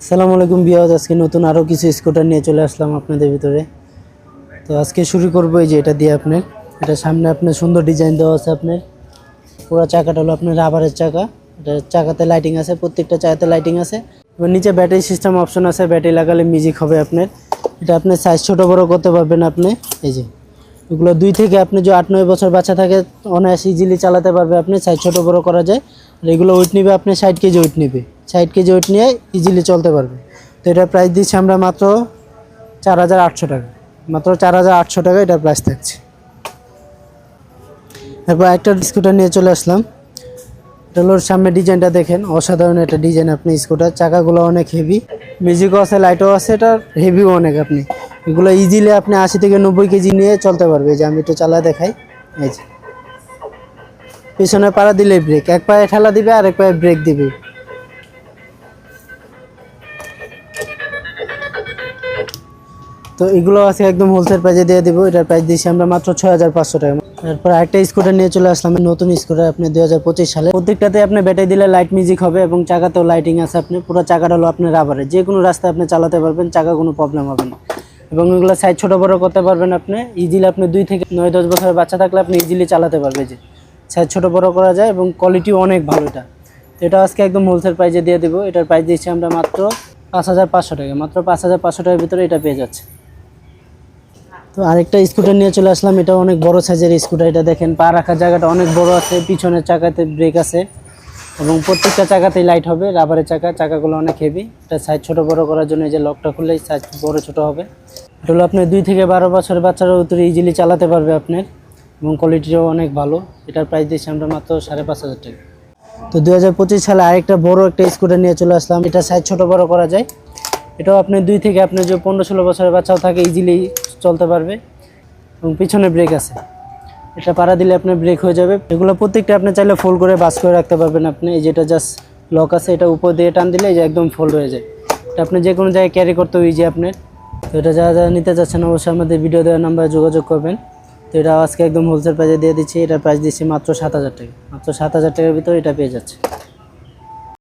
আসসালামু আলাইকুম ভিউয়ার্স, আজকে নতুন আরও কিছু স্কুটার নিয়ে চলে আসলাম আপনাদের ভিতরে। তো আজকে শুরু করবো এই যে এটা দিয়ে। আপনার এটা সামনে আপনার সুন্দর ডিজাইন দেওয়া আছে। আপনার পুরো চাকাটা হলো আপনার রাবারের চাকা। এটা চাকাতে লাইটিং আছে, প্রত্যেকটা চাকাতে লাইটিং আছে। এবার নিচে ব্যাটারি সিস্টেম অপশন আছে, ব্যাটারি লাগালে মিউজিক হবে আপনার। এটা আপনার সাইজ ছোটো বড়ো করতে পারবেন আপনি। এই যে এগুলো 2 থেকে আপনি যে 8-9 বছর বাচ্চা থাকে অনায়াসে ইজিলি চালাতে পারবে আপনি। সাইজ ছোটো বড়ো করা যায়। আর এগুলো ওয়েট নেবে আপনি 60 কেজি ওয়েট নেবে। 60 কেজি ওয়েট নিয়ে ইজিলি চলতে পারবে। তো এটার প্রাইস দিচ্ছি আমরা মাত্র 4800 টাকা। মাত্র 4800 টাকা এটার প্রাইস থাকছে। এরপর একটা স্কুটার নিয়ে চলে আসলাম। এটা হলো সামনে ডিজাইনটা দেখেন, অসাধারণ একটা ডিজাইন। আপনি স্কুটার চাকাগুলো অনেক হেভি, মিউজিকও আছে, লাইটও আছে, এটা হেভিও অনেক। আপনি এগুলো ইজিলি আপনি 80 থেকে 90 কেজি নিয়ে চলতে পারবে। যে আমি একটু চালা দেখাই। এই যে পিছনে পাড়া দিলে ব্রেক, এক পায়ে ঠেলা দিবে আর এক পায়ে ব্রেক দিবে। তো এগুলো আছে একদম হোলসেল প্রাইসে দিয়ে দেবো। এটার প্রাইস দিচ্ছি আমরা মাত্র 6500 টাকা। তারপর একটা স্কুটার নিয়ে চলে আসলাম, নতুন স্কুটার আপনি 2025 সালে। প্রত্যেকটাতে আপনি ব্যাটারি দিলে লাইট মিউজিক হবে এবং চাকাতেও লাইটিং আছে। আপনি পুরো চাকাটা হলো আপনার রাবারে, যে কোনো রাস্তায় আপনি চালাতে পারবেন, চাকা কোনো প্রবলেম হবে না। এবং এগুলো সাইজ ছোটো বড়ো করতে পারবেন আপনি ইজিলি। আপনি 2 থেকে 9-10 বছরের বাচ্চা থাকলে আপনি ইজিলি চালাতে পারবে। যে সাইজ ছোটো বড়ো করা যায় এবং কোয়ালিটিও অনেক ভালো। এটা আজকে একদম হোলসেল প্রাইসে দিয়ে দেবো। এটার প্রাইস দিচ্ছি আমরা মাত্র 5500 টাকা। মাত্র 5500 টাকার ভিতরে এটা পেয়ে যাচ্ছে। তো আরেকটা স্কুটার নিয়ে চলে আসলাম। এটা অনেক বড় সাইজের স্কুটার। এটা দেখেন পা রাখার জায়গাটা অনেক বড় আছে, পিছনের চাকাতে ব্রেক আছে এবং প্রত্যেকটা চাকাতেই লাইট হবে। রাবারের চাকাগুলো অনেক হেভি। এটা সাইজ ছোটো বড়ো করার জন্য এই যে লকটা খুললেই সাইজ বড় ছোটো হবে। এটা হলো আপনার 2 থেকে 12 বছরের বাচ্চারা ভিতরে ইজিলি চালাতে পারবে আপনার, এবং কোয়ালিটিও অনেক ভালো। এটার প্রাইস দিচ্ছি আমরা মাত্র 5500 টাকা। তো 2025 সালে আরেকটা বড় একটা স্কুটার নিয়ে চলে আসলাম। এটা সাইজ ছোটো বড়ো করা যায়। এটাও আপনি 2 থেকে আপনি যে 15-16 বছরের বাচ্চাও থাকে ইজিলি চলতে পারবে এবং পিছনে ব্রেক আছে। এটা পাড়া দিলে আপনার ব্রেক হয়ে যাবে। এগুলো প্রত্যেকটা আপনি চাইলে ফোল্ড করে বাস করে রাখতে পারবেন আপনি। এই যেটা জাস্ট লক আছে, এটা উপর দিয়ে টান দিলে এই যে একদম ফোল্ড হয়ে যায়। এটা আপনি যে কোনো জায়গায় ক্যারি করতেও ইজি আপনার। তো এটা যারা নিতে চাচ্ছেন অবশ্যই আমাদের ভিডিও দেওয়ার নাম্বারে যোগাযোগ করবেন। তো এটা আজকে একদম হোলসেল প্রাইসে দিয়ে দিচ্ছি। এটার প্রাইস দিচ্ছি মাত্র 7000 টাকা। মাত্র 7000 টাকার ভিতরে এটা পেয়ে যাচ্ছে।